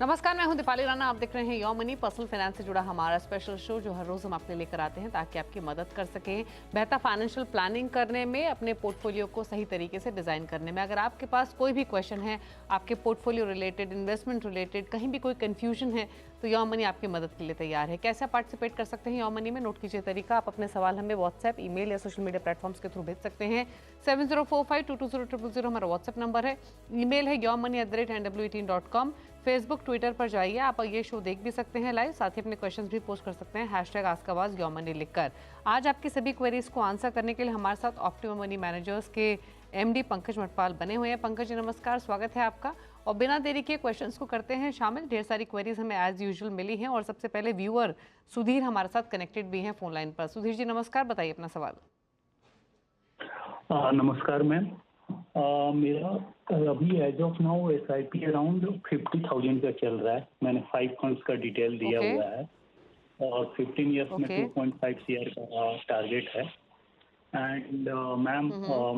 नमस्कार, मैं हूं दीपाली राणा। आप देख रहे हैं योर मनी, पर्सनल फाइनेंस से जुड़ा हमारा स्पेशल शो जो हर रोज हम आपके लेकर आते हैं ताकि आपकी मदद कर सकें बेहतर फाइनेंशियल प्लानिंग करने में, अपने पोर्टफोलियो को सही तरीके से डिजाइन करने में। अगर आपके पास कोई भी क्वेश्चन है, आपके पोर्टफोलियो रिलेटेड, इन्वेस्टमेंट रिलेटेड, कहीं भी कोई कंफ्यूजन है, तो योर मनी आपकी मदद के लिए तैयार है। कैसे पार्टिसिपेट कर सकते हैं योर मनी में? नोट कीजिए तरीका। आप अपने सवाल हमें व्हाट्सएप, ईमेल या सोशल मीडिया प्लेटफॉर्म्स के थ्रू भेज सकते हैं। 7045220000 हमारा व्हाट्सएप नंबर है। ईमेल है yourmoney@nw18.com। फेसबुक, ट्विटर पर जाइए, आप ये शो देख भी सकते हैं लाइव, साथ ही अपने क्वेश्चंस भी पोस्ट कर सकते हैं #आस्कआवाज योर मनी लिखकर। आज आपकी सभी क्वेरीज को आंसर करने के लिए हमारे साथ ऑप्टिमम मनी मैनेजर्स के एमडी पंकज मटपाल बने हुए हैं। पंकज जी नमस्कार, स्वागत है आपका। और बिना देरी के क्वेश्चंस को करते हैं शामिल। ढेर सारी क्वेरीज हमें एज यूजुअल मिली हैं और सबसे पहले व्यूअर सुधीर हमारे साथ कनेक्टेड भी हैं फोन लाइन पर। सुधीर जी नमस्कार, बताइए अपना सवाल। नमस्कार मैम। मेरा अभी as of now SIP around 50,000 का चल रहा है। मैंने 5 फंड्स का डिटेल दिया हुआ है और 15 ईयर्स में 2.5 CR का टारगेट है। एंड मैम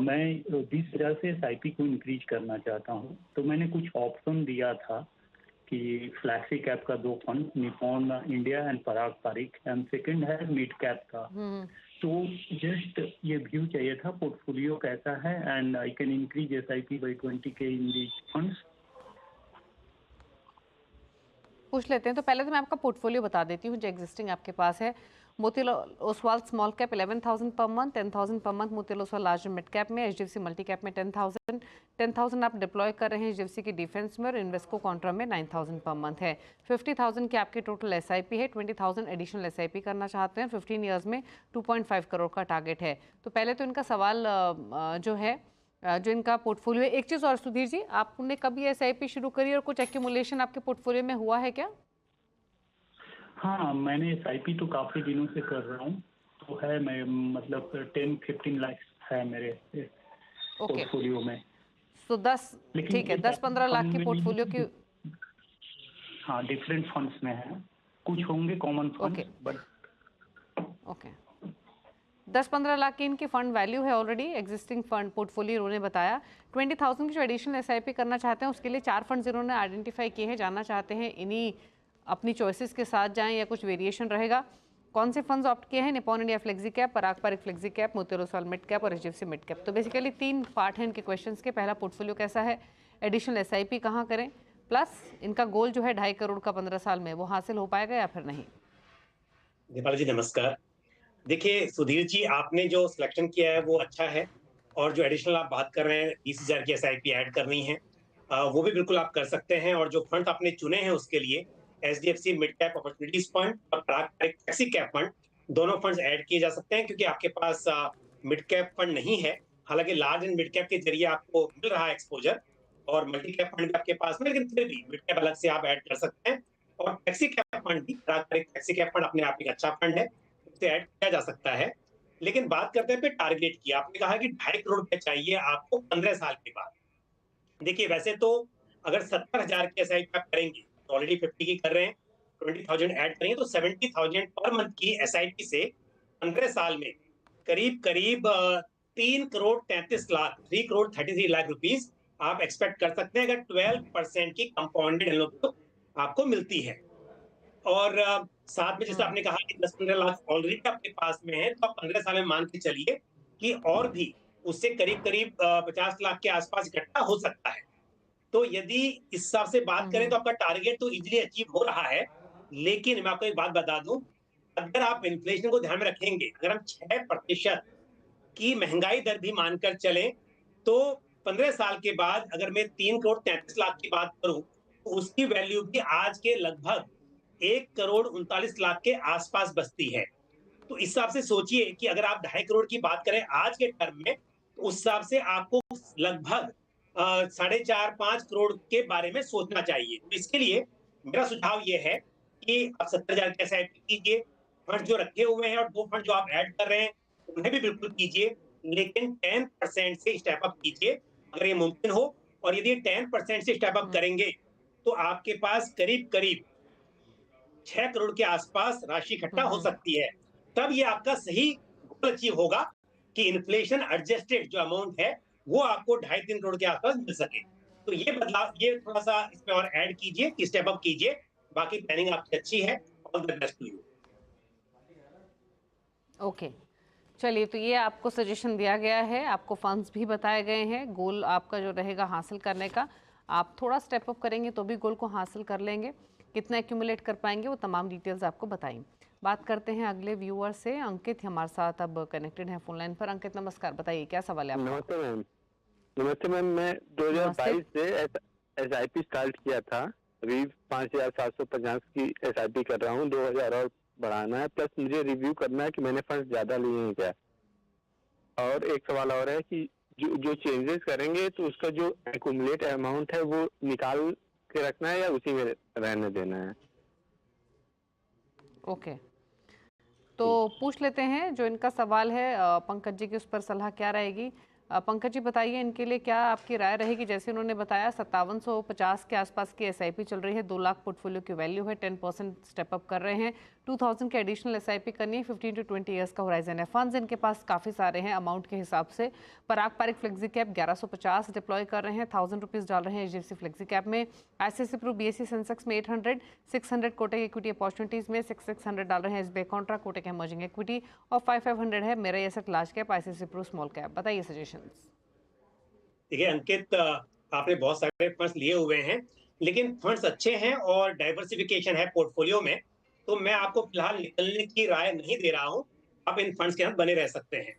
मैं 20,000 से SIP को इंक्रीज करना चाहता हूँ। तो मैंने कुछ ऑप्शन दिया था कि फ्लैक्सी कैप का 2 fund, Nippon India and Parag Parikh, and second है मिड कैप का। तो जस्ट ये व्यू चाहिए था, पोर्टफोलियो कैसा है and I can increase SIP by 20K in the funds. पूछ लेते हैं। तो पहले तो मैं आपका पोर्टफोलियो बता देती हूँ जो एग्जिस्टिंग आपके पास है। Motilal Oswal small cap 11,000 per month, 10,000 per month. Motilal Oswal large mid cap में, HDFC मल्टी कैप में 10,000 आप डिप्लॉय कर रहे हैं HDFC की डिफेंस में, और इन्वेस्को कॉन्ट्रा में 9,000 पर मंथ है। 50,000 की आपकी टोटल SIP है। 20,000 एडिशनल SIP करना चाहते हैं। 15 ईयर्स में 2.5 करोड़ का टारगेट है। तो पहले तो इनका सवाल जो है, जो इनका पोर्टफोलियो है। एक चीज़ और सुधीर जी, आपने कभी SIP शुरू करी और कुछ एक्यूमुलेशन आपके पोर्टफोलियो में हुआ है क्या? हाँ, मैंने SIP तो काफी दिनों से कर रहा हूँ। तो है, मैं मतलब 10-15 लाख है मेरे पोर्टफोलियो में। तो 10, ठीक है, 10-15 लाख की पोर्टफोलियो की। हाँ, डिफरेंट फंड्स में है, कुछ होंगे common funds but okay. 10-15 lakh की इनकी फंड वैल्यू है ऑलरेडी, एग्जिस्टिंग फंड पोर्टफोलियो उन्होंने बताया। 20,000 की जो एडिशनल SIP करना चाहते हैं उसके लिए 4 फंड्स इन्होंने आइडेंटिफाई किए हैं। जानना चाहते हैं इन्हीं अपनी चॉइसेस के साथ जाएं या कुछ वेरिएशन रहेगा। कौन से फंड्स ऑप्ट किए हैं? Nippon India flexi cap, Parag Parikh flexi cap, Motilal Oswal mid cap और HDFC मिड कैप। तो बेसिकली 3 पार्ट हैं इनके क्वेश्चंस के। पहला, पोर्टफोलियो कैसा है, एडिशनल SIP कहाँ करें, प्लस इनका गोल जो है 2.5 करोड़ का 15 साल में, वो हासिल हो पाएगा या फिर नहीं। दीपाली जी नमस्कार। देखिए सुधीर जी, आपने जो सिलेक्शन किया है वो अच्छा है, और जो एडिशनल आप बात कर रहे हैं 20,000 की SIP ऐड करनी है, वो भी बिल्कुल आप कर सकते हैं। और जो फंड आपने चुने हैं उसके लिए HDFC mid cap opportunities fund और फ्लेक्सी कैप फंड, दोनों फंड्स ऐड किए जा सकते हैं। क्योंकि आपके पास मिड कैप फंड नहीं है, हालांकि लार्ज एंड मिड कैप के जरिए आपको मिल रहा है एक्सपोजर, और मल्टी कैप फंड भी आपके पास में, लेकिन फिर भी मिड कैप अलग से आप ऐड कर सकते हैं। और फ्लेक्सी कैप फंड भी, फ्लेक्सी कैप फंड अपने आप एक अच्छा फंड है, उसे ऐड किया जा सकता है। लेकिन बात करते हैं फिर टारगेट की। आपने कहा कि 2.5 करोड़ रुपए चाहिए आपको 15 साल के बाद। देखिए वैसे तो अगर 70,000 की SIP आप करेंगे तो ऑलरेडी 50 की कर रहे हैं, 20,000 ऐड करेंगे तो 70,000 पर मंथ की SIP से 15 साल में करीब करीब 3 करोड़ 33 लाख, 3 करोड़ 33 लाख रुपीस आप एक्सपेक्ट कर सकते हैं, अगर 12% की कंपाउंडेड आपको मिलती है। और साथ में जैसे आपने कहा कि 10-15 लाख ऑलरेडी आपके पास में है, तो आप 15 साल में मान के चलिए कि और भी उससे करीब करीब 50 लाख के आसपास इकट्ठा हो सकता है। तो यदि इस हिसाब से बात करें तो आपका टारगेट तो इजीली अचीव हो रहा है। लेकिन मैं आपको एक बात बता दूं, अगर आप इन्फ्लेशन को ध्यान में रखेंगे, अगर हम 6% की महंगाई दर भी मानकर चलें, तो 15 साल के बाद अगर मैं 3 करोड़ 33 लाख की बात करूं, तो उसकी वैल्यू भी आज के लगभग 1 करोड़ 39 लाख के आसपास बचती है। तो इस हिसाब से सोचिए कि अगर आप 2.5 करोड़ की बात करें आज के टर्म में, तो उस हिसाब से आपको लगभग 4.5-5 करोड़ के बारे में सोचना चाहिए। तो इसके लिए मेरा सुझाव ये है कि आप 70,000 की SIP कीजिए, फंड जो रखे हुए हैं और 2 फंड जो आप ऐड कर रहे हैं उन्हें भी बिल्कुल कीजिए, लेकिन 10% से स्टेप अप कीजिए अगर ये मुमकिन हो। और यदि 10% से स्टेप अप करेंगे तो आपके पास करीब करीब 6 करोड़ के आसपास राशि इकट्ठा हो सकती है। तब ये आपका सही गोल अचीव होगा कि इन्फ्लेशन एडजस्टेड जो अमाउंट है वो आपको 2.5-3 करोड़ के आसपास मिल सके। तो ये बदलाव, ये थोड़ा-सा इसमें और ऐड कीजिए कि स्टेप अप कीजिए। बाकी प्लानिंग आपकी अच्छी है। All the best to you. Okay, चलिए तो ये आपको सजेशन दिया गया है, आपको फंड्स भी बताए गए हैं, गोल आपका जो रहेगा हासिल करने का, आप थोड़ा स्टेप अप करेंगे तो भी गोल को हासिल कर लेंगे। कितना एक्यूमुलेट कर पाएंगे वो तमाम डिटेल्स आपको बताई। बात करते हैं अगले व्यूअर से। अंकित हमारे साथ अब कनेक्टेड है फोन लाइन पर। अंकित नमस्कार, बताइए क्या सवाल है आपका? नमस्ते मैम। नमस्ते मैम, मैं नमस्ते। 2022 से SIP स्टार्ट किया था। अभी 5750 की SIP कर रहा हूँ। 2000 और बढ़ाना है, प्लस मुझे रिव्यू करना है कि मैंने फंड ज्यादा लिए हैं क्या। और एक सवाल और है कि जो चेंजेस करेंगे तो उसका जो एक्यूमुलेट अमाउंट है वो निकाल के रखना है या उसी में रहने देना है। ओके, तो पूछ लेते हैं जो इनका सवाल है पंकज जी की, उस पर सलाह क्या रहेगी। पंकज जी बताइए, इनके लिए क्या आपकी राय रहेगी? जैसे उन्होंने बताया 5750 के आसपास की SIP चल रही है, 2 लाख पोर्टफोलियो की वैल्यू है, 10% स्टेप अप कर रहे हैं, 2000 के एडिशनल SIP करनी है, 15 to 20 ईयर्स का होराइजन है, फंड्स इनके पास काफ़ी सारे हैं अमाउंट के हिसाब से। पराग पारिक फ्लेक्सी कैप 1150 डिप्लॉय कर रहे हैं, 1000 रुपीज़ डाल रहे हैं HDFC फ्लेक्सी कैप में। ICICI प्रू BSE सेंसेक्स में 800, 600 कोटक इक्विटी अपॉर्चुनिटीज़ में 600 डाल रहे हैं SBI contra, Kotak emerging equity, और 500 है मेरा asset large cap, ICICI pru small cap. बताइए सजेशंस। देखिए अंकित, आपने बहुत सारे फंड्स लिए हुए हैं, लेकिन फंड्स अच्छे हैं और डाइवर्सिफिकेशन है पोर्टफोलियो में, तो मैं आपको फिलहाल निकलने की राय नहीं दे रहा हूं। आप इन फंड्स के साथ बने रह सकते हैं।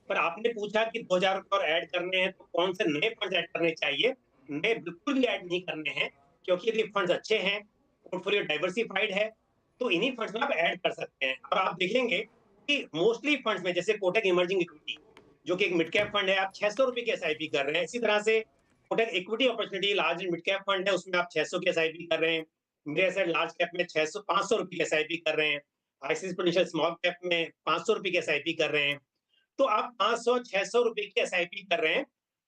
पर आपने पूछा कि 2000 रुपये और ऐड करने हैं, तो कौन से नए फंड्स ऐड करने चाहिए। नए बिल्कुल भी ऐड नहीं करने हैं, क्योंकि यदि फंड्स अच्छे हैं, पोर्टफोलियो डाइवर्सिफाइड है, तो इन्हीं फंड्स में आप ऐड कर सकते हैं। और आप देखेंगे कि मोस्टली फंड्स में, जैसे कोटक इमर्जिंग इक्विटी, जो कि एक मिड कैप फंड है, आप 600 रुपए की SIP कर रहे हैं। इसी तरह से Kotak equity opportunity large and mid cap fund है, उसमें आप 600 की SIP कर रहे हैं। मेरे एसेट लार्ज कैप में 600 500 रुपए की SIP कर रहे हैं। ICICI प्रूडेंशियल स्मॉल कैप में 500 रुपए की SIP कर रहे हैं। तो आप 500-600 रुपए की SIP कर रहे हैं।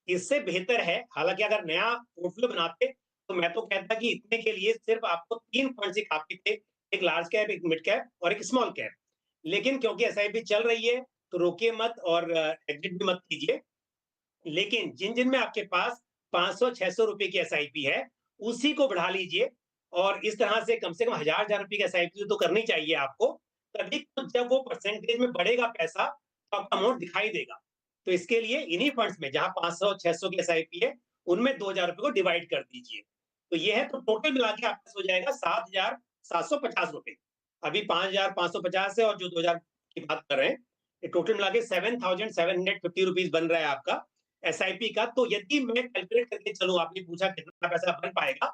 इससे बेहतर है, हालांकि अगर नया पोर्टफोलियो बनाते तो मैं तो कहता कि इतने के लिए सिर्फ आपको 3 फंड ही काफी थे, एक लार्ज कैप, एक मिड कैप और एक स्मॉल कैप। लेकिन क्योंकि SIP चल रही है, तो रोकिए मत और एग्जिट भी मत कीजिए। लेकिन जिन-जिन में आपके पास 500-600 रुपए की SIP है, उसी को बढ़ा लीजिए। और इस तरह से कम 1000 रुपए की SIP तो करनी चाहिए आपको। तभी तो जब वो परसेंटेज में बढ़ेगा पैसा, तो आपका अमाउंट दिखाई देगा। तो इसके लिए इन्हीं फंड्स में जहाँ 500-600 की SIP है, उनमें 2000 रुपए को डिवाइड कर दीजिए। तो ये है, तो टोटल मिला के आपका हो जाएगा 7750 रुपए। अभी 5550 है और जो 2000 की बात कर रहे हैं, ये टोटल मिला के 7750 रुपीज बन रहा है आपका SIP का। तो यदि मैं कैलकुलेट करके चलूं, आपने पूछा कितना पैसा बन पाएगा,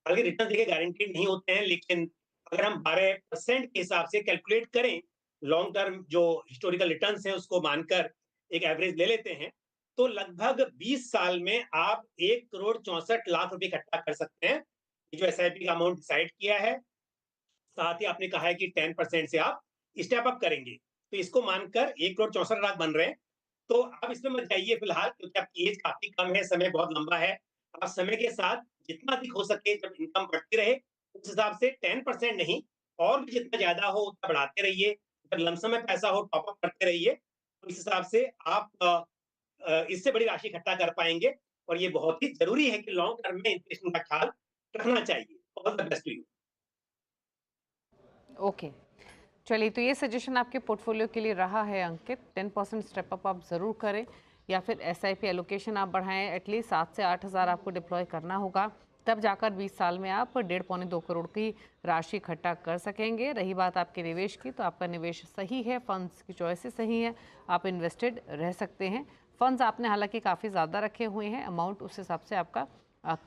हालांकि रिटर्न देखिए गारंटीड नहीं होते हैं, लेकिन अगर हम 12% के हिसाब से कैलकुलेट करें, लॉन्ग टर्म जो हिस्टोरिकल रिटर्न्स है उसको मानकर एक एवरेज ले लेते हैं, तो लगभग 20 साल में आप 1,64,00,000 रुपए इकट्ठा कर सकते हैं। ये जो SIP का अमाउंट डिसाइड किया है, साथ ही आपने कहा है कि 10% से आप स्टेप अप करेंगे, तो इसको मानकर 1,64,00,000 बन रहे हैं। तो आप इसमें मत जाइए फिलहाल, क्योंकि आपकी एज काफी कम है, समय बहुत लंबा है। आप समय के साथ जितना अधिक हो सके, जब इनकम बढ़ती रहे, उस हिसाब से 10% नहीं, और भी जितना ज्यादा हो उतना बढ़ाते रहिए। जब लमसम में पैसा हो, टॉप अप करते रहिए। तो इस हिसाब से आप इससे बड़ी राशि इकट्ठा कर पाएंगे। और ये बहुत ही जरूरी है कि लॉन्ग टर्म में इन्फ्लेशन का ख्याल रखना चाहिए। All the best to you. Okay, चलिए तो ये सजेशन आपके पोर्टफोलियो के लिए रहा है अंकित। 10% स्टेप अप आप ज़रूर करें, या फिर SIP एलोकेशन आप बढ़ाएं। एटलीस्ट 7 से 8 हज़ार आपको डिप्लॉय करना होगा, तब जाकर 20 साल में आप 1.5-2 करोड़ की राशि इकट्ठा कर सकेंगे। रही बात आपके निवेश की, तो आपका निवेश सही है, फंड्स की चॉइसेस सही है, आप इन्वेस्टेड रह सकते हैं। फंड्स आपने हालांकि काफ़ी ज़्यादा रखे हुए हैं, अमाउंट उस हिसाब से आपका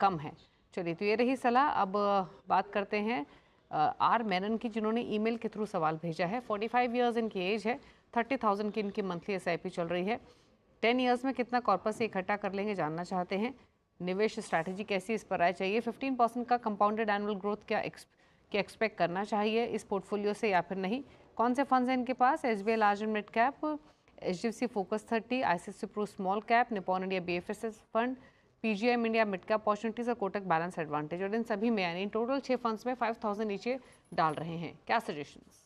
कम है। चलिए तो ये रही सलाह। अब बात करते हैं आर मेनन की, जिन्होंने ईमेल के थ्रू सवाल भेजा है। 45 ईयर्स इनकी एज है, 30,000 की इनकी मंथली SIP चल रही है। 10 ईयर्स में कितना कॉर्पस से इकट्ठा कर लेंगे जानना चाहते हैं। निवेश स्ट्रैटेजी कैसी, इस पर राय चाहिए। 15% का कंपाउंडेड एनुअल ग्रोथ क्या एक्सपेक्ट करना चाहिए इस पोर्टफोलियो से, या फिर नहीं। कौन से फंड्स हैं इनके पास? SBI large and mid cap, HDFC focus 30, ICICI pru small cap, Nippon India BFSS fund, PGIM India mid cap opportunities और कोटक बैलेंस एडवांटेज। और इन सभी में यानी टोटल 6 फंड्स में 5,000 नीचे डाल रहे हैं। क्या सजेशंस?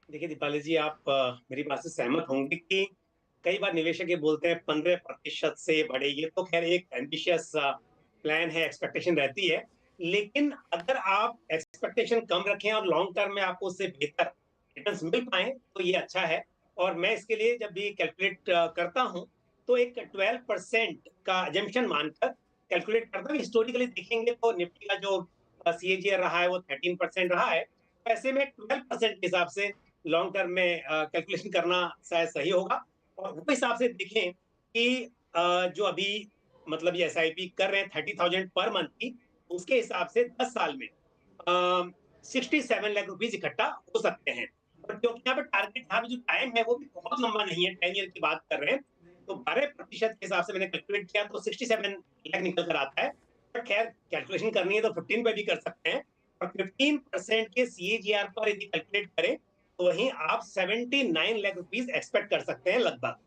देखिए दीपाली जी, आप मेरी बात से सहमत होंगे कि कई बार निवेशक ये बोलते हैं 15% से बढ़े। ये तो खैर एक एम्बिशियस प्लान है, एक्सपेक्टेशन रहती है। लेकिन अगर आप एक्सपेक्टेशन कम रखें और लॉन्ग टर्म में आपको उससे बेहतर रिटर्न्स मिल पाएँ, तो ये अच्छा है। और मैं इसके लिए जब भी कैलकुलेट करता हूँ, तो एक 12% का अजम्पशन मानकर कैलकुलेट करता हूँ। हिस्टोरिकली देखेंगे तो निफ्टी का जो सीएजीआर रहा है, वो 13% रहा है। तो ऐसे में 12% के हिसाब से लॉन्ग टर्म में कैलकुलेशन करना शायद सही होगा। और वो हिसाब से देखें कि जो अभी मतलब ये एसआईपी कर रहे हैं 30,000 पर मंथ की, उसके हिसाब से 10 साल में 67 लाख रुपीस इकट्ठा हो सकते हैं। और क्योंकि यहाँ पे टारगेट, यहाँ पे जो टाइम है वो भी बहुत लंबा नहीं है, 10 ईयर की बात कर रहे हैं, तो 12% के हिसाब से मैंने कैलकुलेट किया तो 67 लाख निकल कर आता है। बट खैर कैलकुलेशन करनी है तो 15 पे भी कर सकते हैं। और 15% के सीएजीआर पर यदि कैलकुलेट करें तो वहीं आप 79 लाख रुपीस एक्सपेक्ट कर सकते हैं लगभग।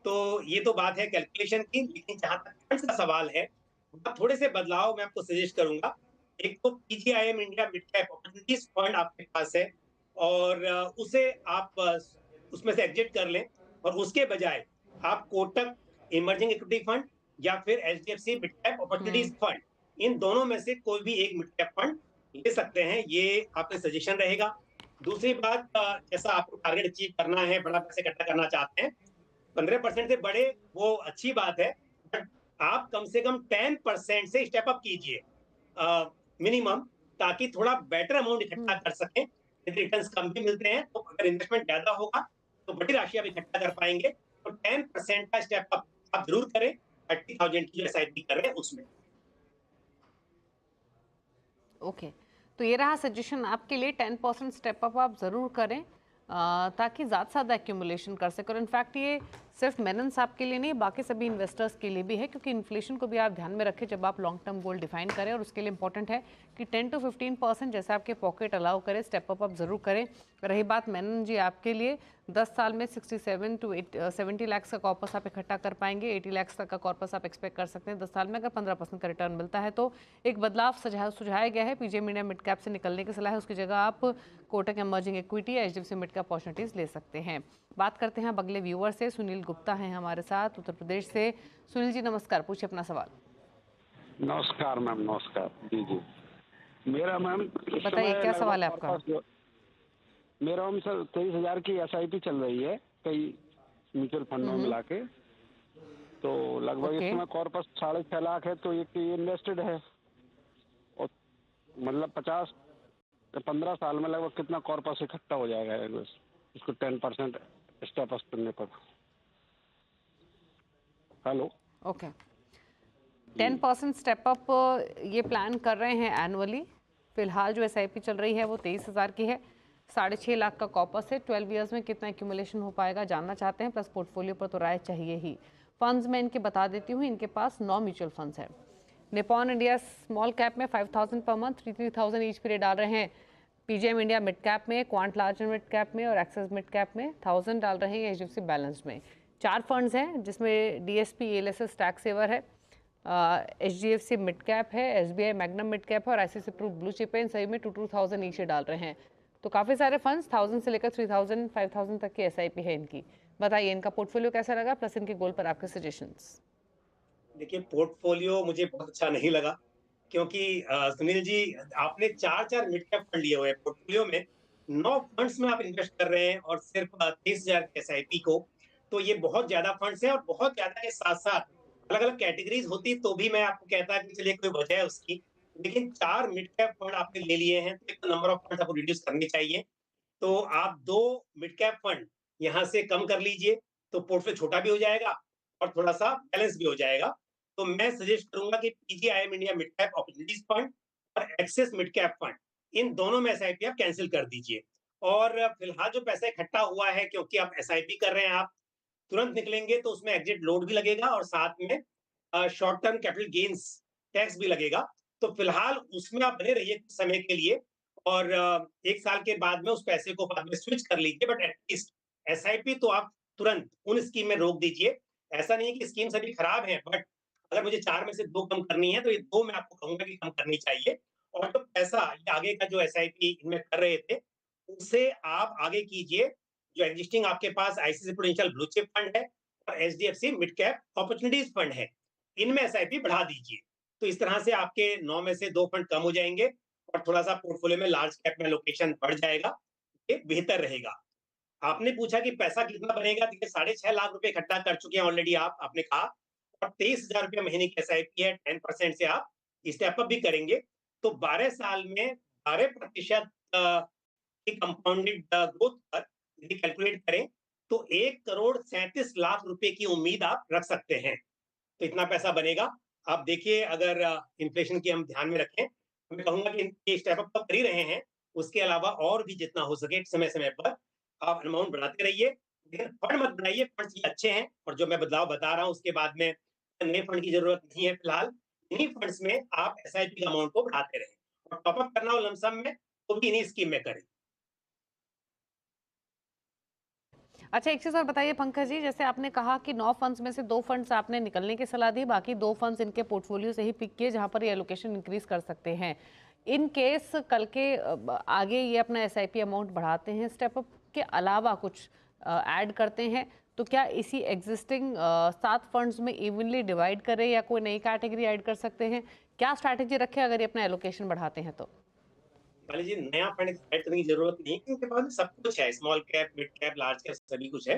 तो ये तो बात है कैलकुलेशन की, लेकिन जहां तक फंड्स का सवाल है, वहाँ थोड़े से बदलाव मैं आपको सजेस्ट करूंगा। एक तो PGIM India mid cap opportunities fund आपके पास है, और उसे आप उसमें से एग्जिट कर लें, और उसके बजाय आप कोटक इमर्जिंग इक्विटी फंड या फिर एचडीएफसी मिड कैप हम्म। अपॉर्चुनिटीज फंड, इन दोनों में से कोई भी एक मिड कैप फंड ले सकते हैं। ये आपके सजेशन रहेगा। दूसरी बात, जैसा आपको टारगेट अचीव करना है, बड़ा पैसे इकट्ठा करना चाहते हैं, 15% से बड़े, वो अच्छी बात है। बट आप कम से कम 10% से स्टेप अप कीजिए मिनिमम, ताकि थोड़ा बेटर अमाउंट इकट्ठा हम्म। कर सकें। यदि रिटर्न्स कम भी मिलते हैं तो अगर इन्वेस्टमेंट ज्यादा होगा तो बड़ी राशि आप इकट्ठा कर पाएंगे। तो 10% का स्टेप अप आप जरूर करें, 30,000 की जो एसआईपी कर रहे हैं उसमें। ओके, तो ये रहा सजेशन आपके लिए। 10% स्टेप अप आप ज़रूर करें, ताकि ज़्यादा से ज़्यादा एक्यूमुलेशन कर सकें। और इनफैक्ट ये सिर्फ मेनन साहब के लिए नहीं, बाकी सभी इन्वेस्टर्स के लिए भी है, क्योंकि इन्फ्लेशन को भी आप ध्यान में रखें जब आप लॉन्ग टर्म गोल डिफाइन करें। और उसके लिए इंपॉर्टेंट है कि 10 to 15% जैसे आपके पॉकेट अलाउ करें, स्टेप अप आप ज़रूर करें। रही बात मेनन जी आपके लिए, 10 साल में 67 to 70 लाख का कॉर्पस आप इकट्ठा कर पाएंगे। 80 लाख तक का कॉर्पस आप एक्सपेक्ट कर सकते हैं 10 साल में, अगर 15% का रिटर्न मिलता है तो। एक बदलाव सुझाया गया है, पीजे मीडिया मिड कैप से निकलने की सलाह है, उसकी जगह आप कोटक इमर्जिंग इक्विटी या एचडीएफसी मिड कैप अपॉर्चुनिटीज ले सकते हैं। बात करते हैं अब अगले व्यूअर से। सुनील गुप्ता हैं हमारे साथ उत्तर प्रदेश से। सुनील जी नमस्कार, पूछिए अपना सवाल। नमस्कार मैम, नमस्कार। जी जी, मेरा मैम इस बताइए समय क्या लगभग सवाल है आपका। कॉर्पस मेरा मैम सर 23,000 की एसआईपी चल रही है कई म्यूचुअल फंड में मिला के। तो लगभग इस ओके। समय कॉर्पस 6.5 लाख है, तो एक इन्वेस्टेड है। और मतलब 15 साल में लगभग कितना कॉर्पस इकट्ठा हो जाएगा इसको 10% स्टेप अप करने पर। हेलो। ओके, 10% स्टेप अप ये प्लान कर रहे हैं एनुअली। फिलहाल जो एसआईपी चल रही है वो 23,000 की है, 6.5 लाख का कॉर्पस है। 12 ईयर्स में कितना एक्यूमुलेशन हो पाएगा जानना चाहते हैं, प्लस पोर्टफोलियो पर तो राय चाहिए ही। फंड्स में इनके बता देती हूँ, इनके पास 9 म्यूचुअल फंड्स हैं। निपॉन इंडिया स्मॉल कैप में 5,000 पर मंथ, 3,000 ईच पीरियड डाल रहे हैं। पीजीएम इंडिया मिड कैप में, क्वांट लार्ज मिड कैप में और एक्सेस मिड कैप में 1000 डाल रहे हैं एचडीएफसी बैलेंस्ड में। 4 फंड्स हैं जिसमें डीएसपी एलएसएस टैक्स सेवर है, एचडीएफसी मिड कैप है, एसबीआई मैग्नम मिड कैप है और आईसीआईसी प्रू ब्लू चिप है। इन सभी में 2,000 ईच डाल रहे हैं। तो काफ़ी सारे फंड्स, 1000 से लेकर 3000 5000 तक की एसआईपी है इनकी। बताइए इनका पोर्टफोलियो कैसा लगा, प्लस इनके गोल पर आपके सजेशंस। देखिए, पोर्टफोलियो मुझे बहुत अच्छा नहीं लगा, क्योंकि सुनील जी, आपने 4-4 मिड कैप फंड लिए हुए हैं पोर्टफोलियो में, 9 फंड्स में आप इन्वेस्ट कर रहे हैं और सिर्फ 23,000 की एसआईपी को। तो ये बहुत ज्यादा फंड्स हैं, और बहुत ज्यादा के साथ साथ अलग अलग कैटेगरीज होती तो भी मैं आपको कहता कि चलिए कोई वजह है उसकी। लेकिन 4 मिड कैप फंड आपने ले लिए हैं, तो एक नंबर ऑफ फंड्स आपको रिड्यूस करने चाहिए। तो आप 2 मिड कैप फंड यहाँ से कम कर लीजिए, तो पोर्टफोलियो छोटा भी हो जाएगा और थोड़ा सा बैलेंस भी हो जाएगा। तो मैं सजेस्ट करूंगा कि PGIM India mid cap opportunities fund और एक्सेस मिड कैप फंड, इन दोनों में एसआईपी आप कैंसिल कर दीजिए। और फिलहाल जो पैसा इकट्ठा हुआ है, क्योंकि आप एसआईपी कर रहे हैं, आप तुरंत निकलेंगे तो उसमें एग्जिट लोड भी लगेगा और साथ में short term capital gains tax भी लगेगा। तो फिलहाल उसमें आप बने रहिए कुछ समय के लिए, और 1 साल के बाद में उस पैसे को बाद में स्विच कर लीजिए। बट एटलीस्ट एसआईपी तो आप तुरंत उन स्कीम में रोक दीजिए। ऐसा नहीं है कि स्कीम सभी खराब है, बट अगर मुझे 4 में से 2 कम करनी है तो ये 2 मैं आपको कहूंगा कि कम करनी चाहिए। और जो पैसा ये आगे का जो एसआईपी इनमें कर रहे थे, उससे आप आगे कीजिए। जो एग्जिस्टिंग आपके पास ICICI prudential blue chip fund है और HDFC mid cap opportunities fund है, इनमें एसआईपी बढ़ा दीजिए। तो इस तरह से आपके 9 में से 2 फंड कम हो जाएंगे और थोड़ा सा पोर्टफोलियो में लार्ज कैप में एलोकेशन बढ़ जाएगा, ये बेहतर रहेगा। आपने पूछा कि पैसा कितना बनेगा, देखिए 6.5 लाख रुपए इकट्ठा कर चुके हैं ऑलरेडी आपने कहा, और 23,000 रुपये महीने की एसआईपी है, 10% से आप स्टेप अप भी करेंगे तो 12 साल में 12% की कंपाउंडेड ग्रोथ पर यदि कैलकुलेट करें तो 1,37,00,000 रुपए की उम्मीद आप रख सकते हैं। तो इतना पैसा बनेगा। आप देखिए, अगर इन्फ्लेशन की हम ध्यान में रखें, मैं कहूंगा कि ये स्टेप अप तो कर ही रहे हैं, उसके अलावा और भी जितना हो सके समय समय पर आप अमाउंट बढ़ाते रहिए, लेकिन फंड मत बढ़ाइए। फंड्स ये अच्छे हैं और जो मैं बदलाव बता रहा हूँ उसके बाद में नए फंड की जरूरत नहीं है फिलहाल। इन्हीं फंड्स में आप एसआईपी का अमाउंट को बढ़ाते रहें, और टॉपअप करना हो लमसम में तो भी इन्हीं स्कीम में करें। अच्छा, एक चीज़ और बताइए पंकज जी, जैसे आपने कहा कि 9 फंड्स में से 2 फंड्स आपने निकलने की सलाह दी, बाकी 2 फंड्स इनके पोर्टफोलियो से ही पिक किए जहां पर ये एलोकेशन इंक्रीज कर सकते हैं। इन केस कल के आगे ये अपना एसआईपी अमाउंट बढ़ाते हैं, स्टेप अप के अलावा कुछ ऐड करते हैं, तो क्या इसी एग्जिस्टिंग 7 फंड्स में इवनली डिवाइड करें या कोई नई कैटेगरी ऐड कर सकते हैं? क्या स्ट्रैटेजी रखें अगर ये अपना एलोकेशन बढ़ाते हैं तो? मान लीजिए नया फंड ऐड करने की जरूरत नहीं है, क्योंकि पास में सब कुछ है, small cap, mid cap, large cap, सभी कुछ है।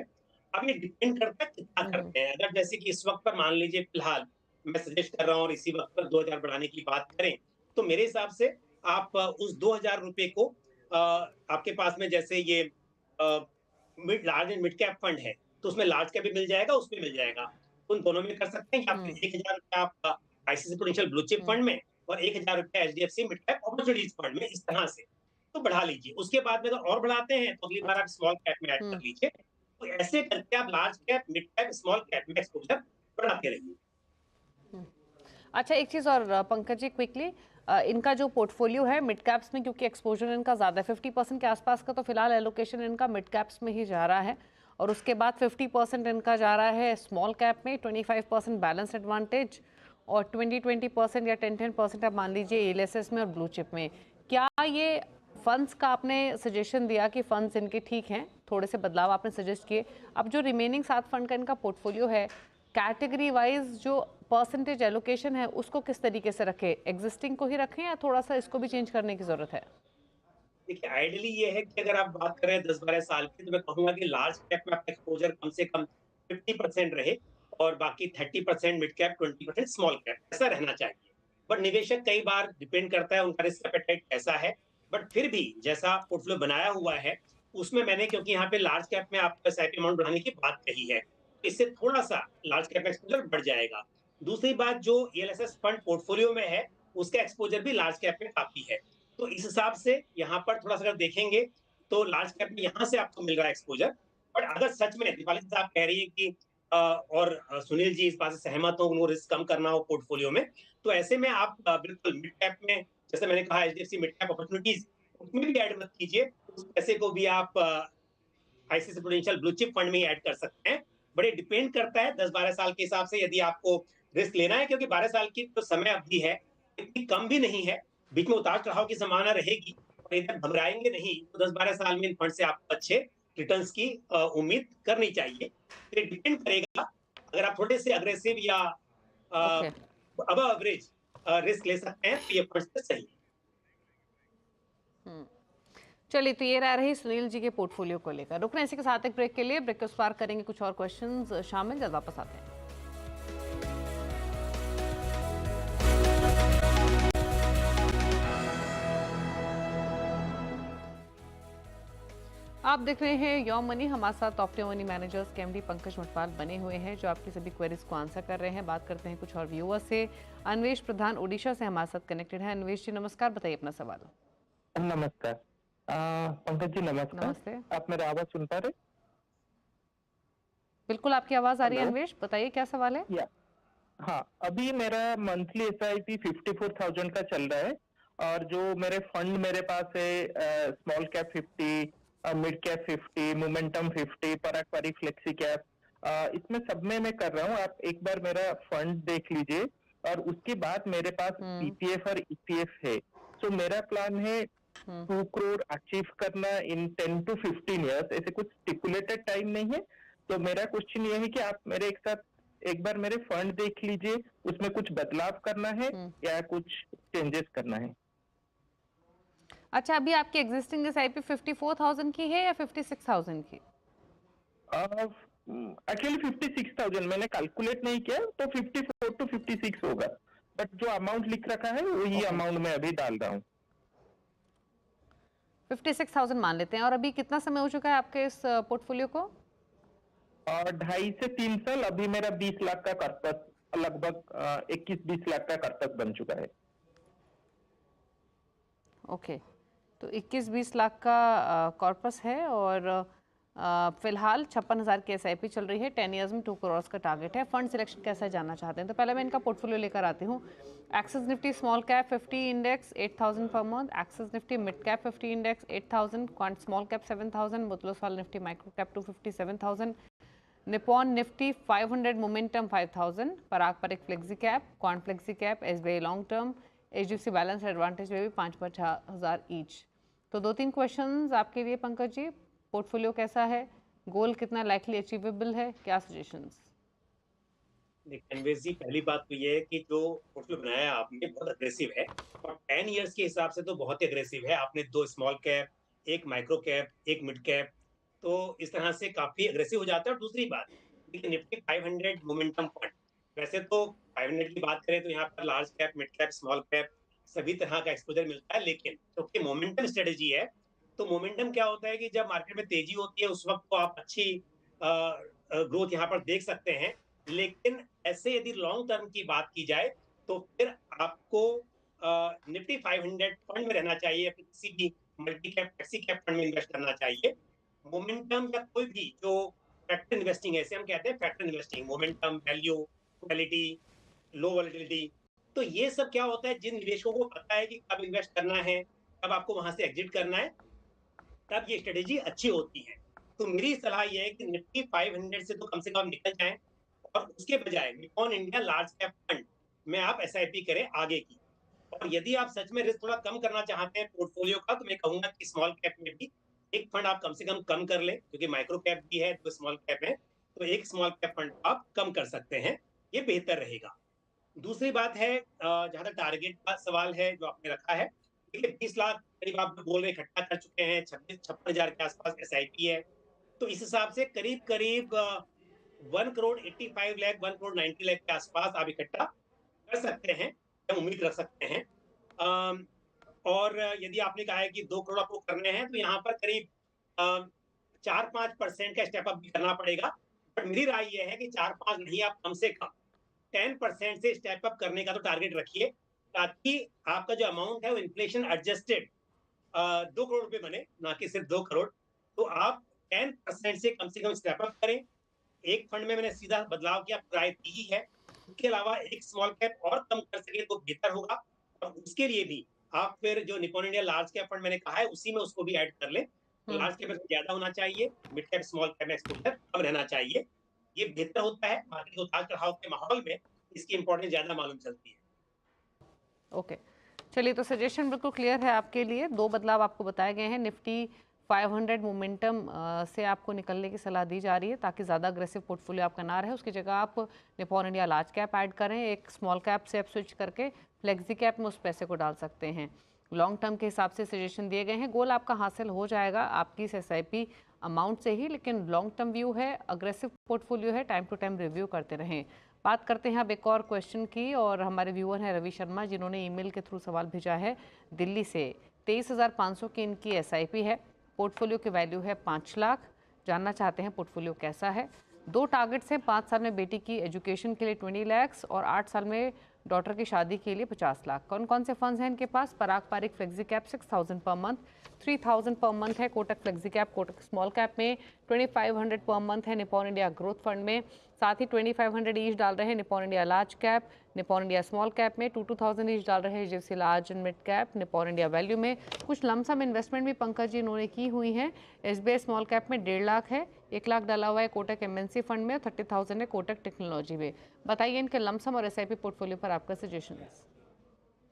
अब ये डिपेंड करता है कितना करते हैं। अगर जैसे कि इस वक्त पर मान लीजिए फिलहाल मैं सजेस्ट कर रहा हूँ और इसी वक्त पर 2,000 बढ़ाने की बात करें, तो मेरे हिसाब से आप उस 2,000 रुपए को आपके पास में जैसे ये mid large and mid cap fund है, तो उसमें लार्ज कैप भी मिल जाएगा, उसमें मिल जाएगा। उन दोनों में कर सकते हैं, या फिर 1,000 रुपए आप ICICI prudential blue chip fund में और 1,000 रुपए HDFC mid cap opportunities fund में, इस तरह से तो बढ़ा लीजिए। उसके बाद में अगर और बढ़ाते हैं तो अगली बार आप स्मॉल कैप में ऐड कर लीजिए। तो ऐसे करके आप large cap, mid cap, small cap में एक्सपोजर बढ़ाते रहिए। अच्छा, एक चीज़ और पंकज जी क्विकली, इनका जो पोर्टफोलियो है मिड कैप्स में, क्योंकि एक्सपोजर इनका ज़्यादा है, 50% के आसपास का तो फिलहाल एलोकेशन इनका मिड कैप्स में ही जा रहा है, और उसके बाद 50% इनका जा रहा है स्मॉल कैप में, 25% बैलेंस एडवांटेज, और 20% या 10% आप मान लीजिए एलएसएस में और ब्लू चिप में। क्या ये फंड्स का आपने सजेशन दिया कि फंड्स इनके ठीक हैं, थोड़े से बदलाव आपने सजेस्ट किए, अब जो रिमेनिंग 7 फंड का इनका पोर्टफोलियो है, कैटेगरी वाइज जो परसेंटेज एलोकेशन है उसको किस तरीके से रखें? एग्जिस्टिंग को ही रखें या थोड़ा सा इसको भी चेंज करने की जरूरत है? देखिए, आइडियली ये है कि अगर आप बात कर रहे हैं 10-12 साल की, तो मैं कहूंगा कि लार्ज कैप में आपका एक्सपोजर कम से कम 50% रहे और बाकी 30% मिड कैप, 20% स्मॉल कैप, ऐसा रहना चाहिए। बट निवेशक कई बार डिपेंड करता है उनका रिस्क एपेटाइट कैसा है, बट फिर भी जैसा पोर्टफोलियो बनाया हुआ है उसमें मैंने, क्योंकि यहाँ पे लार्ज कैप में आपको एसआईपी अमाउंट बढ़ाने की बात कही है, इससे थोड़ा सा लार्ज कैप एक्सपोजर बढ़ जाएगा। दूसरी बात, जो ईएलएसएस फंड पोर्टफोलियो में है उसका एक्सपोजर भी लार्ज कैप में काफी है, तो इस हिसाब से यहाँ पर थोड़ा सा अगर देखेंगे तो लार्ज कैप में यहाँ से आपको मिल रहा है एक्सपोजर। बट अगर सच में दीपाली साहब कह रही है कि और सुनील जी इस बात से सहमत हो, उनको रिस्क कम करना हो पोर्टफोलियो में, तो ऐसे में आप बिल्कुल मिड कैप में, जैसे मैंने कहा एचडीएफसी मिड कैप अपॉर्चुनिटीज, उसमें भी ऐड मत कीजिए, उस पैसे को भी आप ICICI prudential blue chip fund में ऐड कर सकते हैं। बड़े डिपेंड करता है 10-12 साल के हिसाब से, यदि आपको रिस्क लेना है, क्योंकि 12 साल की तो समय अवधि है, इतनी कम भी नहीं है, बीच में उतार चढ़ाव की संभावना रहेगी और इधर घबराएंगे नहीं, तो 10-12 साल में इन फंड से आपको अच्छे रिटर्न्स की उम्मीद करनी चाहिए। तो डिपेंड करेगा, अगर आप थोड़े से अग्रेसिव या अब एवरेज रिस्क ले सकते हैं तो ये फंड से सही है। चलिए, तो ये रह रही सुनील जी के पोर्टफोलियो को लेकर। रुकना इसी के साथ एक ब्रेक के लिए, ब्रेक के उस पार करेंगे कुछ और क्वेश्चंस शामिल, जल्द वापस आते हैं। आप देख रहे हैं योर मनी, हमारे साथ टॉप टियर मनी मैनेजर्स के एमडी पंकज मटवाल बने हुए हैं जो आपकी सभी क्वेरीज को आंसर कर रहे हैं। बात करते हैं कुछ और व्यूअर्स से। अन्वेश प्रधान ओडिशा से हमारे साथ कनेक्टेड है। अन्वेश जी नमस्कार, बताइए अपना सवाल। नमस्कार पंकज जी, नमस्कार। नमस्ते। आप मेरा आवाज सुन पा रहे? बिल्कुल, आपकी आवाज आ रही है अन्वेश, बताइए क्या सवाल है। हाँ, अभी मेरा मंथली एसआईपी 54,000 का चल रहा है, और जो मेरे फंड मेरे पास है small cap 50, mid cap 50, momentum 50, पराग पारी फ्लेक्सी कैप, इसमें सब में मैं कर रहा हूँ। आप एक बार मेरा फंड देख लीजिए, और उसके बाद मेरे पास पीपीएफ और ईपीएफ है। तो मेरा प्लान है 2 करोड़ अचीव करना इन 10 to 15 ईयर्स, ऐसे कुछ स्टिपुलेटेड टाइम नहीं है। तो मेरा क्वेश्चन ये है कि आप मेरे एक साथ एक बार मेरे फंड देख लीजिए, उसमें कुछ बदलाव करना है या कुछ चेंजेस करना है। अच्छा, अभी आपकी एग्जिस्टिंग एसआईपी 54,000 की है या 56,000 की? एक्चुअली 56,000 मैंने कैलकुलेट नहीं किया, तो 54 to 56 होगा, बट जो अमाउंट लिख रखा है वही अमाउंट मैं अभी डाल रहा हूँ। 56,000 मान लेते हैं। और अभी कितना समय हो चुका है आपके इस पोर्टफोलियो को? और 2.5 से 3 साल। अभी मेरा 20 लाख का कर्तव्य, लगभग 21-20 लाख का कर्तव्य बन चुका है। ओके, तो 21-20 लाख का कॉर्पस है और फिलहाल 56,000 की एसआईपी चल रही है। 10 इयर्स में 2 करोड़ का टारगेट है। फंड सिलेक्शन कैसा जानना चाहते हैं? तो पहले मैं इनका पोर्टफोलियो लेकर आती हूँ। Axis Nifty small cap 50 index 8,000 per month, Axis Nifty mid cap 50 index 8,000, Quant small cap 7,000, मुतलुसवाल Nifty micro cap 257,000, Nippon Nifty 500 momentum 5,000, Parag पर एक flexi cap, Quant flexi cap, SBI long term, HDFC balance advantage में भी 5,000 each. तो 2-3 questions आपके लिए Pankaj ji. Portfolio कैसा है, गोल कितना लाइकली अचीवेबल है, क्या सजेशंस? देखिए अनवेश जी, पहली बात तो ये है कि जो पोर्टफोलियो बनाया आपने बहुत अग्रेसिव है, और 10 इयर्स के हिसाब से तो बहुत ही अग्रेसिव है। आपने 2 स्मॉल कैप, एक माइक्रो कैप, एक मिड कैप, तो इस तरह से काफी अग्रेसिव हो जाता है। और दूसरी बात, देखिए निफ्टी 500 मोमेंटम फंड, वैसे तो 500 की बात करें तो यहाँ पर large cap, mid cap, small cap सभी तरह का एक्सपोजर मिलता है, लेकिन क्योंकि मोमेंटम स्ट्रेटेजी है, तो मोमेंटम क्या होता है कि जब मार्केट में तेजी होती है उस वक्त तो आप अच्छी ग्रोथ यहाँ पर देख सकते हैं। लेकिन ऐसे यदि लॉन्ग टर्म की बात की जाए तो फिर आपको निफ्टी 500 फंड में रहना चाहिए, किसी भी multi cap, flexi cap fund में इन्वेस्ट करना चाहिए। मोमेंटम या कोई भी जो फैक्टर इन्वेस्टिंग है, इसे हम कहते हैं factor investing, momentum, value, quality, low volatility, तो ये सब क्या होता है, जिन निवेशकों को पता है कि कब इन्वेस्ट करना है, कब आपको वहां से एग्जिट करना है, तब ये स्ट्रेटेजी अच्छी होती है। तो मेरी सलाह ये है कि निफ्टी 500 से तो कम से कम निकल जाएं, और उसके बजाय Nippon India large cap fund में आप एसआईपी करें आगे की। और यदि आप सच में रिस्क थोड़ा कम करना चाहते हैं पोर्टफोलियो का, तो मैं कहूंगा कि स्मॉल कैप में भी एक फंड आप कम से कम कर लें, क्योंकि माइक्रो कैप भी है, 2 स्मॉल कैप है, तो एक स्मॉल कैप फंड आप कम कर सकते हैं, ये बेहतर रहेगा। दूसरी बात है, जहां तक टारगेट का सवाल है जो आपने रखा है, देखिए 20 लाख करीब आप बोल रहे इकट्ठा कर चुके हैं, 56,000 के आसपास एसआईपी है, तो इस हिसाब से करीब करीब 1 करोड़ 85 लाख, 1 करोड़ 90 लाख के आसपास आप इकट्ठा कर सकते हैं, हम उम्मीद रख सकते हैं। अम, और यदि आपने कहा है कि 2 करोड़ आपको करने हैं, तो यहाँ पर करीब 4-5% का स्टेप अप भी करना पड़ेगा। बट मेरी राय ये है कि 4-5 नहीं, आप कम से कम 10% से स्टेप अप करने का तो टारगेट रखिए, ताकि आपका जो अमाउंट है वो इन्फ्लेशन एडजस्टेड 2 करोड़ रुपए बने, ना कि सिर्फ 2 करोड़। तो आप 10% से कम स्टेप अप करें। एक फंड में मैंने सीधा बदलाव किया, राय दी ही है। उसके अलावा एक स्मॉल कैप और कम कर सके तो बेहतर होगा, और उसके लिए भी आप फिर जो Nippon India large cap fund मैंने कहा है उसी में उसको भी ऐड कर लें। तो लार्ज कैप ज्यादा होना चाहिए, मिड कैप स्मॉल कैप में एक्सपोजर कम रहना चाहिए, ये बेहतर होता है। मार्केट के उतार चढ़ाव के माहौल में इसकी इंपॉर्टेंस ज्यादा मालूम चलती है। ओके, चलिए, तो सजेशन बिल्कुल क्लियर है आपके लिए। 2 बदलाव आपको बताए गए हैं। निफ्टी 500 मोमेंटम से आपको निकलने की सलाह दी जा रही है, ताकि ज़्यादा अग्रेसिव पोर्टफोलियो आपका ना रहे। उसकी जगह आप Nippon India large cap add करें, एक स्मॉल कैप से आप स्विच करके फ्लेक्सी कैप में उस पैसे को डाल सकते हैं। लॉन्ग टर्म के हिसाब से सजेशन दिए गए हैं। गोल आपका हासिल हो जाएगा आपकी इस एसआईपी अमाउंट से ही, लेकिन लॉन्ग टर्म व्यू है, अग्रेसिव पोर्टफोलियो है, टाइम टू टाइम रिव्यू करते रहें। बात करते हैं अब एक और क्वेश्चन की, और हमारे व्यूअर हैं रवि शर्मा, जिन्होंने ईमेल के थ्रू सवाल भेजा है दिल्ली से। 23,500 की इनकी एसआईपी है, पोर्टफोलियो की वैल्यू है 5 लाख। जानना चाहते हैं पोर्टफोलियो कैसा है। 2 टारगेट्स हैं, 5 साल में बेटी की एजुकेशन के लिए 20 लाख और 8 साल में डॉटर की शादी के लिए 50 लाख। कौन कौन से फंड्स हैं इनके पास? Parag Parikh flexi cap 6,000 per month, 3,000 per month है Kotak flexi cap, Kotak small cap में 2,500 पर मंथ है निपॉन इंडिया ग्रोथ फंड में। साथ ही 2,500 ईच डाल रहे हैं Nippon India large cap, Nippon India small cap में 2,000 ईच डाल रहे हैं HDFC large and mid cap, Nippon India value में। कुछ लमसम इन्वेस्टमेंट भी पंकज जी इन्होंने की हुई हैं। एसबीआई स्मॉल कैप में 1.5 लाख है, 1 लाख डाला हुआ है कोटक एमएनसी फंड में, 30,000 है कोटक टेक्नोलॉजी में। बताइए इनके लमसम और एसआईपी पोर्टफोलियो पर आपका सजेशन।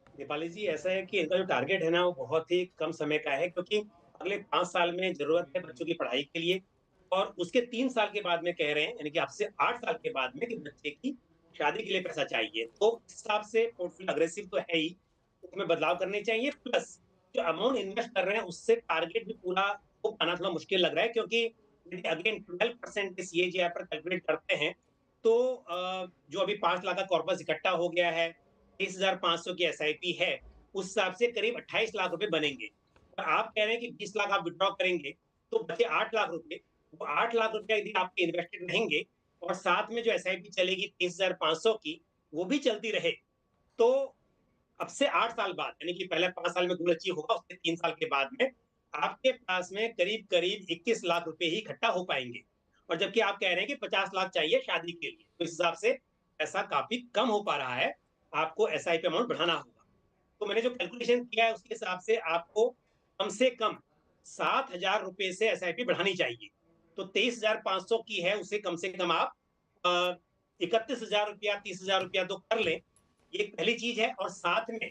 दीपाली जी, ऐसा है कि इनका जो टारगेट है ना वो बहुत ही कम समय का है, क्योंकि अगले 5 साल में जरूरत है बच्चों की पढ़ाई के लिए, और उसके 3 साल के बाद में कह रहे हैं, यानी कि आपसे 8 साल के बाद में, कि बच्चे की शादी के लिए पैसा चाहिए। तो इस हिसाब से पोर्टफोलियो अग्रेसिव तो है ही, उसमें बदलाव करने चाहिए। प्लस जो अमाउंट इन्वेस्ट कर रहे हैं उससे टारगेट भी पूरा हो पाना थोड़ा मुश्किल लग रहा है, क्योंकि यदि अगेन 12% के सीएजीआर पर कैलकुलेट करते हैं तो जो अभी 5 लाख का कॉर्पस इकट्ठा हो गया है, 30,500 की एसआईपी है, उस हिसाब से करीब 28 लाख रुपए बनेंगे। और आप कह रहे हैं कि 20 लाख आप विथड्रॉ करेंगे तो बचे 8 लाख रुपए। वो 8 लाख रुपए यदि आपके इन्वेस्टेड रहेंगे और साथ में जो एसआईपी चलेगी 30,500 की, वो भी चलती रहे, तो अब से 8 साल बाद, यानी कि पहले 5 साल में गोल अचीव होगा, उसके 3 साल के बाद में आपके पास में करीब-करीब 21 लाख रुपए ही इकट्ठा हो पाएँगे। और जबकि आप कह रहे हैं कि 50 लाख चाहिए शादी के लिए, तो इस हिसाब से पैसा काफ़ी कम हो पा रहा है, आपको एसआईपी अमाउंट बढ़ाना होगा। तो मैंने जो कैलकुलेशन किया है उसके हिसाब से आपको कम से कम 7,000 रुपए से एसआईपी बढ़ानी चाहिए। तो 23,500 की है, उसे कम से कम आप 31,000 रुपया, 30,000 रुपया तो कर लें, ये एक पहली चीज है। और साथ में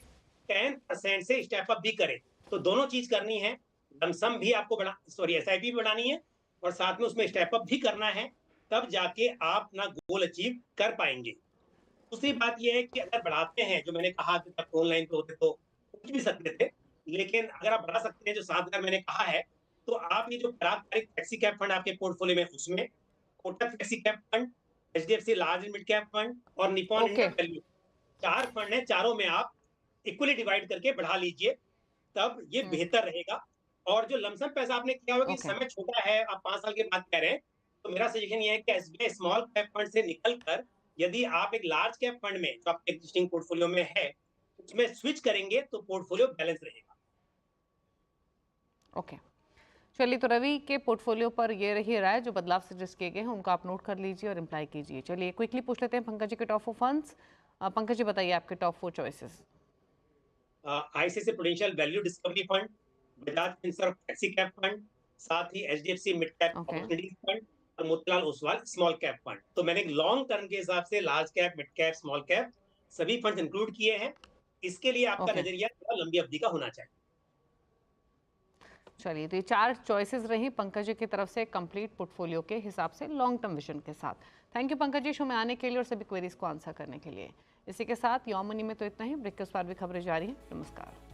10% से स्टेप अप भी करें। तो दोनों चीज करनी है, लमसम भी आपको एसआईपी भी बढ़ानी है और साथ में उसमें स्टेप अप भी करना है, तब जाके आप अपना गोल अचीव कर पाएंगे। दूसरी बात ये है कि अगर बढ़ाते हैं, जो मैंने कहा कि तब ऑनलाइन पे होते तो पूछ भी सकते थे, लेकिन अगर आप बढ़ा सकते हैं जो 7,000 मैंने कहा है, तो आप ये जो पारंपरिक फ्लेक्सी कैप फंड आपके पोर्टफोलियो में, उसमें Kotak flexi cap fund, HDFC large and mid cap fund और Nippon okay. India value, 4 fund है, चारों में आप इक्वली डिवाइड करके बढ़ा लीजिए, तब ये बेहतर रहेगा। और जो लमसम पैसा आपने किया होगा कि ओके। समय छोटा है, आप 5 साल के बाद कह रहे हैं, तो मेरा सजेशन ये है कि एसबीआई स्मॉल कैप फंड से निकल कर यदि आप एक लार्ज कैप फंड में, जो आपके एग्जिस्टिंग पोर्टफोलियो में है, उसमें स्विच करेंगे तो पोर्टफोलियो बैलेंस रहेगा। ओके, चलिए, तो रवि के पोर्टफोलियो पर ये रही राय, जो बदलाव सजेस्ट किए गए हैं उनको आप नोट कर लीजिए और इम्प्लाई कीजिए। चलिए क्विकली पूछ लेते हैं पंकज जी के टॉप 4 फंड्स। पंकज जी बताइए आपके top 4 choices. ICICI prudential value discovery fund, Bajaj Finserv flexi cap fund, साथ ही HDFC mid cap okay. Opportunities fund और Motilal Oswal small cap fund. तो मैंने एक लॉन्ग टर्म के हिसाब से large cap, mid cap, small cap सभी फंड इंक्लूड किए हैं। इसके लिए आपका ओके, नजरिया थोड़ा लंबी अवधि का होना चाहिए। चलिए, तो ये 4 चॉइसेस रही पंकज जी की तरफ से कंप्लीट पोर्टफोलियो के हिसाब से लॉन्ग टर्म विजन के साथ। Thank you Pankaj ji show में आने के लिए और सभी क्वेरीज को आंसर करने के लिए। इसी के साथ यौम मनी में तो इतना ही। ब्रेक के उस पार भी खबरें जारी हैं। नमस्कार।